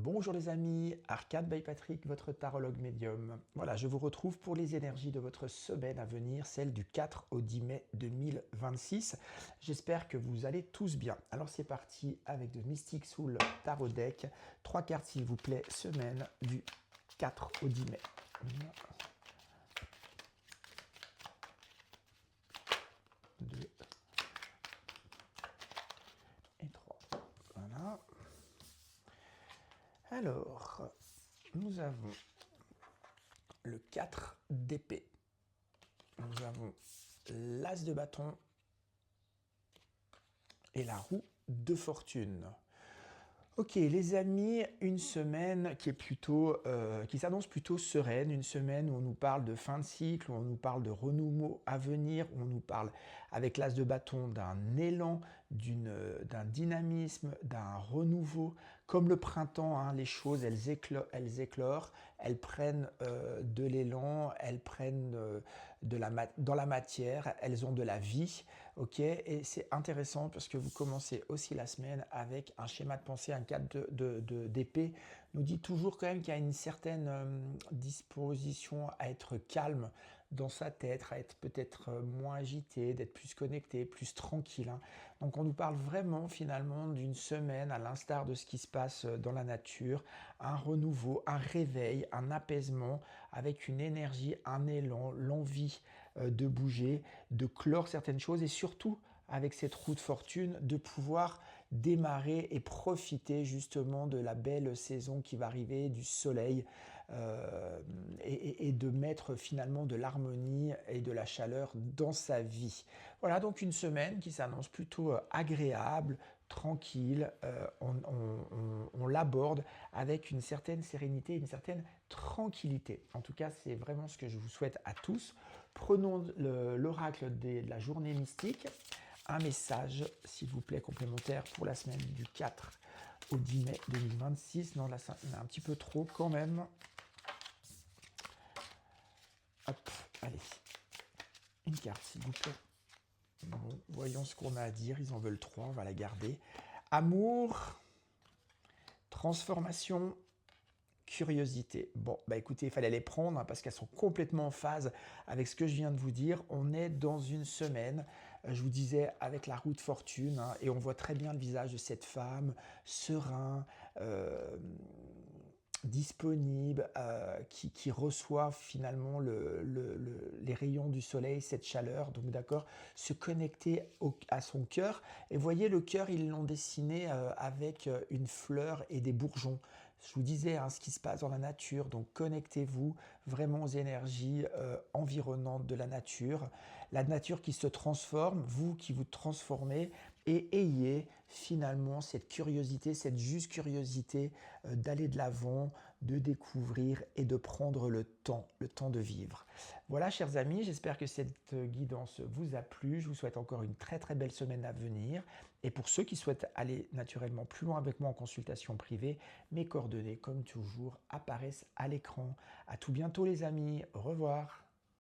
Bonjour les amis, Arcade by Patrick, votre tarologue médium. Voilà, je vous retrouve pour les énergies de votre semaine à venir, celle du 4 au 10 mai 2026. J'espère que vous allez tous bien. Alors c'est parti avec de Mystic Soul Tarot Deck. 3 cartes s'il vous plaît, semaine du 4 au 10 mai. 2 et 3. Voilà. Alors, nous avons le 4 d'épée. Nous avons l'as de bâton et la roue de fortune. Ok les amis, une semaine qui est qui s'annonce plutôt sereine, une semaine où on nous parle de fin de cycle, où on nous parle de renouveau à venir, où on nous parle avec l'as de bâton d'un élan, d'un dynamisme, d'un renouveau. Comme le printemps, hein, les choses elles éclorent, elles prennent de l'élan, elles prennent dans la matière, elles ont de la vie, ok. Et c'est intéressant parce que vous commencez aussi la semaine avec un schéma de pensée, un cadre d'épée nous dit toujours quand même qu'il y a une certaine disposition à être calme dans sa tête, à être peut-être moins agité, d'être plus connecté, plus tranquille, hein. Donc on nous parle vraiment finalement d'une semaine à l'instar de ce qui se passe dans la nature, un renouveau, un réveil, un apaisement avec une énergie, un élan, l'envie de bouger, de clore certaines choses et surtout avec cette roue de fortune, de pouvoir démarrer et profiter justement de la belle saison qui va arriver, du soleil, et de mettre finalement de l'harmonie et de la chaleur dans sa vie. Voilà donc une semaine qui s'annonce plutôt agréable, tranquille, on l'aborde avec une certaine sérénité, une certaine tranquillité. En tout cas, c'est vraiment ce que je vous souhaite à tous. Prenons l'oracle de la journée mystique. Un message, s'il vous plaît, complémentaire pour la semaine du 4 au 10 mai 2026. Non, là, ça il y en a un petit peu trop quand même. Hop, allez. Une carte, s'il vous plaît. Bon, voyons ce qu'on a à dire. Ils en veulent 3, on va la garder. Amour, transformation, curiosité. Bon, bah écoutez, il fallait les prendre hein, parce qu'elles sont complètement en phase avec ce que je viens de vous dire. On est dans une semaine, je vous disais, avec la roue de fortune, hein, et on voit très bien le visage de cette femme, serein, disponible, qui reçoit finalement les rayons du soleil, cette chaleur, donc d'accord, se connecter à son cœur. Et voyez, le cœur, ils l'ont dessiné avec une fleur et des bourgeons. Je vous disais hein, ce qui se passe dans la nature, donc connectez-vous vraiment aux énergies environnantes de la nature qui se transforme, vous qui vous transformez, et ayez finalement cette curiosité, cette juste curiosité d'aller de l'avant, de découvrir et de prendre le temps de vivre. Voilà chers amis, j'espère que cette guidance vous a plu. Je vous souhaite encore une très très belle semaine à venir. Et pour ceux qui souhaitent aller naturellement plus loin avec moi en consultation privée, mes coordonnées comme toujours apparaissent à l'écran. À tout bientôt les amis, au revoir.